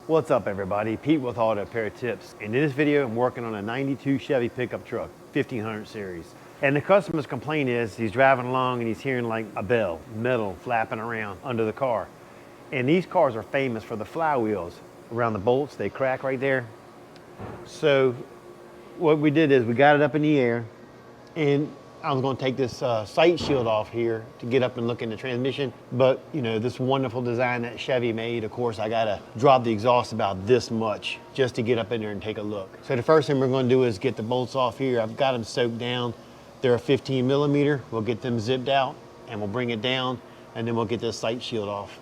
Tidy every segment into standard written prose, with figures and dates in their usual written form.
What's up everybody? Pete with Auto Repair Tips. In this video, I'm working on a 92 Chevy pickup truck, 1500 series. And the customer's complaint is he's driving along and he's hearing like a bell, metal flapping around under the car. And these cars are famous for the flywheels around the bolts. They crack right there. So what we did is we got it up in the air, and I was going to take this sight shield off here to get up and look in the transmission. But, you know, this wonderful design that Chevy made, of course, I got to drop the exhaust about this much just to get up in there and take a look. So the first thing we're going to do is get the bolts off here. I've got them soaked down. They're a 15 millimeter. We'll get them zipped out and we'll bring it down, and then we'll get this sight shield off.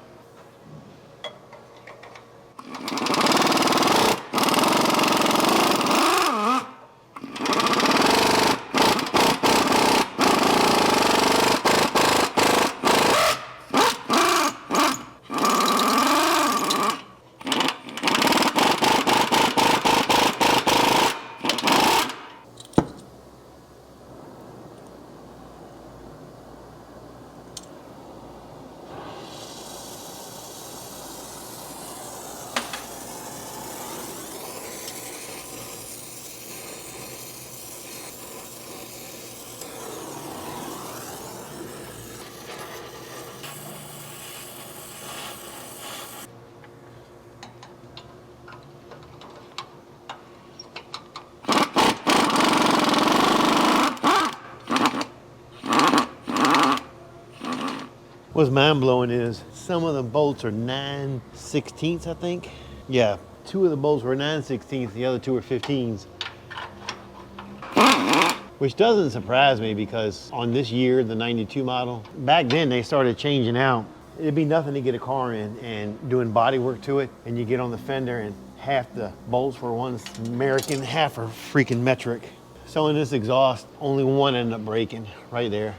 What's mind-blowing is some of the bolts are 9/16, I think. Yeah, two of the bolts were 9/16, the other two were 15s. Which doesn't surprise me because on this year, the 92 model, back then they started changing out. It'd be nothing to get a car in and doing body work to it, and you get on the fender and half the bolts were one's American, half are freaking metric. So in this exhaust, only one ended up breaking right there.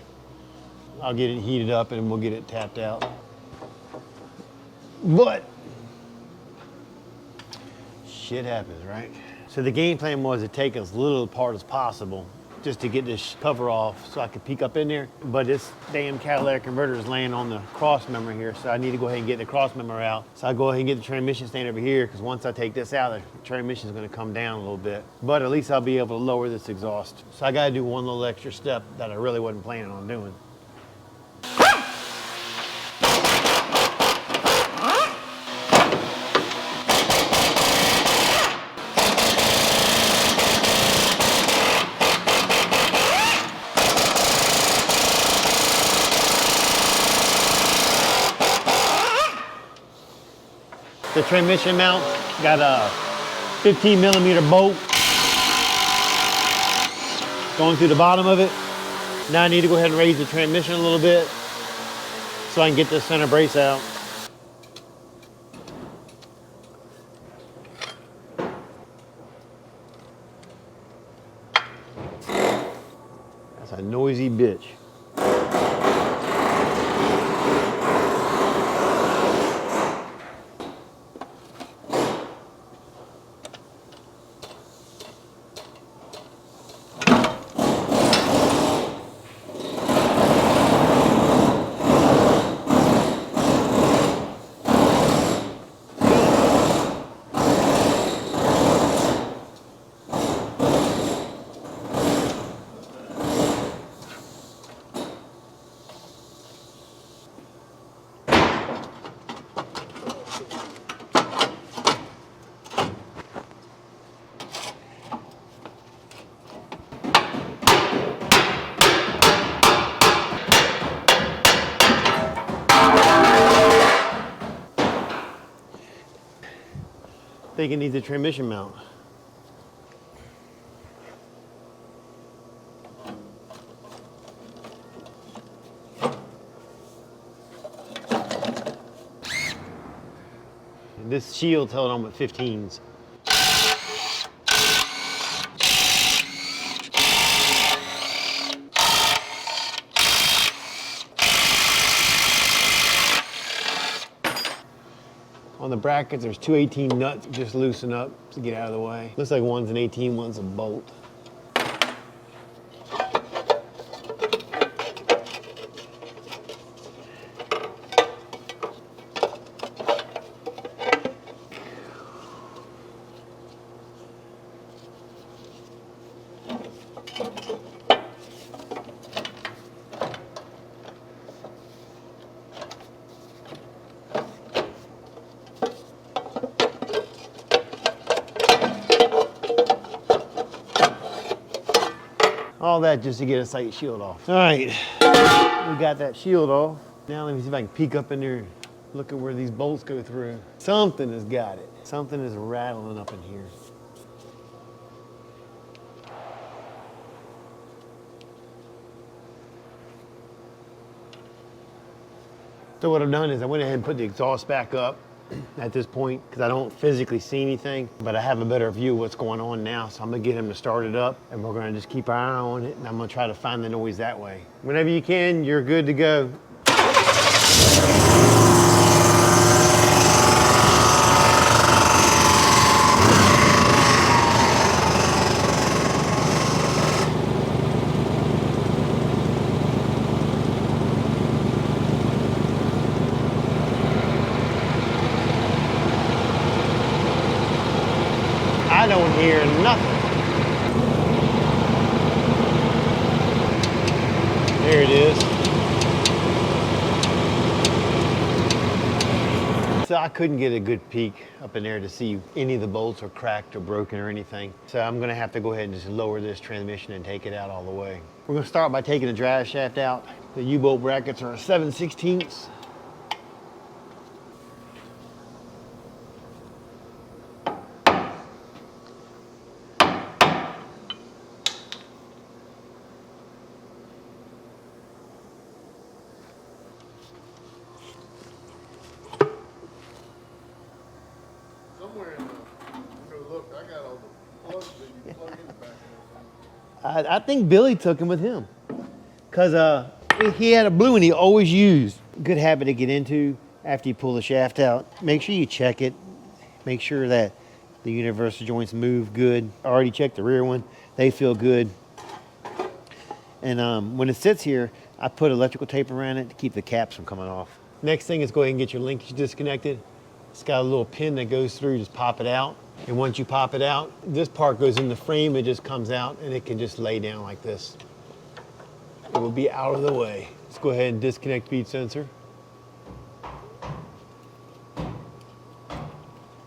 I'll get it heated up and we'll get it tapped out. But shit happens, right? So the game plan was to take as little apart as possible just to get this cover off so I could peek up in there. But this damn catalytic converter is laying on the cross member here, so I need to go ahead and get the cross member out. So I go ahead and get the transmission stand over here, because once I take this out, the transmission is going to come down a little bit. But at least I'll be able to lower this exhaust. So I got to do one little extra step that I really wasn't planning on doing. The transmission mount got a 15 millimeter bolt going through the bottom of it. Now I need to go ahead and raise the transmission a little bit so I can get this center brace out. That's a noisy bitch. I think it needs a transmission mount. And this shield's held on with 15s. On the brackets, there's two 18 nuts just loosen up to get out of the way. Looks like one's an 18, one's a bolt. All that just to get a sight shield off. All right, we got that shield off. Now let me see if I can peek up in there, look at where these bolts go through. Something has got it. Something is rattling up in here. So what I've done is I went ahead and put the exhaust back up at this point because I don't physically see anything, but I have a better view of what's going on now. So I'm gonna get him to start it up and we're gonna just keep our eye on it and I'm gonna try to find the noise that way. Whenever you can, you're good to go. I don't hear nothing. There it is. So I couldn't get a good peek up in there to see any of the bolts are cracked or broken or anything. So I'm gonna have to go ahead and just lower this transmission and take it out all the way. We're gonna start by taking the drive shaft out. The U-bolt brackets are 7/16. Somewhere in the, go look, I got all the plugs that you plug in the back of I think Billy took him with him because he had a blue one he always used. Good habit to get into after you pull the shaft out. Make sure you check it. Make sure that the universal joints move good. I already checked the rear one. They feel good. And when it sits here, I put electrical tape around it to keep the caps from coming off. Next thing is go ahead and get your linkage disconnected. It's got a little pin that goes through, just pop it out. And once you pop it out, this part goes in the frame, it just comes out and it can just lay down like this. It will be out of the way. Let's go ahead and disconnect speed sensor.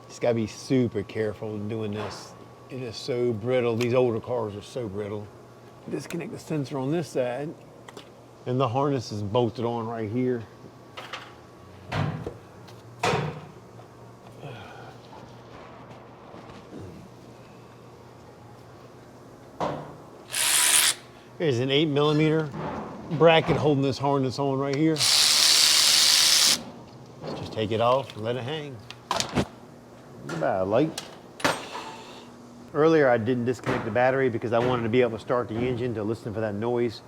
Just gotta be super careful doing this. It is so brittle. These older cars are so brittle. Disconnect the sensor on this side. And the harness is bolted on right here. There's an 8mm bracket holding this harness on right here. Just take it off and let it hang. Goodbye, light. Earlier I didn't disconnect the battery because I wanted to be able to start the engine to listen for that noise.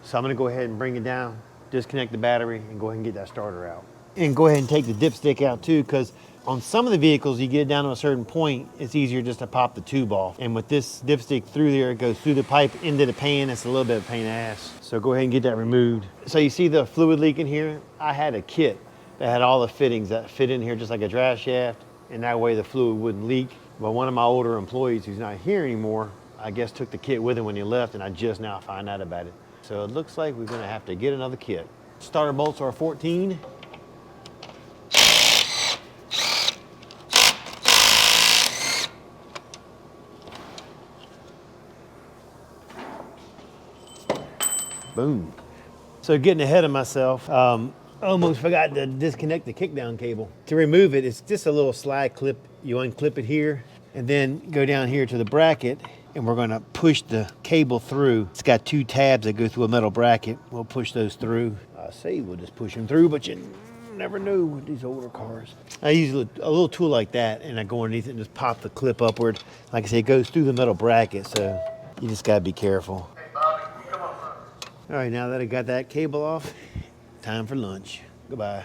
So I'm gonna go ahead and bring it down, disconnect the battery, and go ahead and get that starter out. And go ahead and take the dipstick out too, because on some of the vehicles, you get it down to a certain point, it's easier just to pop the tube off. And with this dipstick through there, it goes through the pipe into the pan. It's a little bit of a pain in the ass. So go ahead and get that removed. So you see the fluid leak in here? I had a kit that had all the fittings that fit in here just like a drive shaft, and that way the fluid wouldn't leak. But one of my older employees who's not here anymore, I guess took the kit with him when he left, and I just now find out about it. So it looks like we're gonna have to get another kit. Starter bolts are 14. Boom. So getting ahead of myself, almost forgot to disconnect the kickdown cable. To remove it, it's just a little slide clip. You unclip it here and then go down here to the bracket, and we're gonna push the cable through. It's got two tabs that go through a metal bracket. We'll push those through. I say we'll just push them through, but you never know with these older cars. I use a little tool like that, and I go underneath it and just pop the clip upward. Like I say, it goes through the metal bracket, so you just gotta be careful. All right, now that I got that cable off, time for lunch. Goodbye.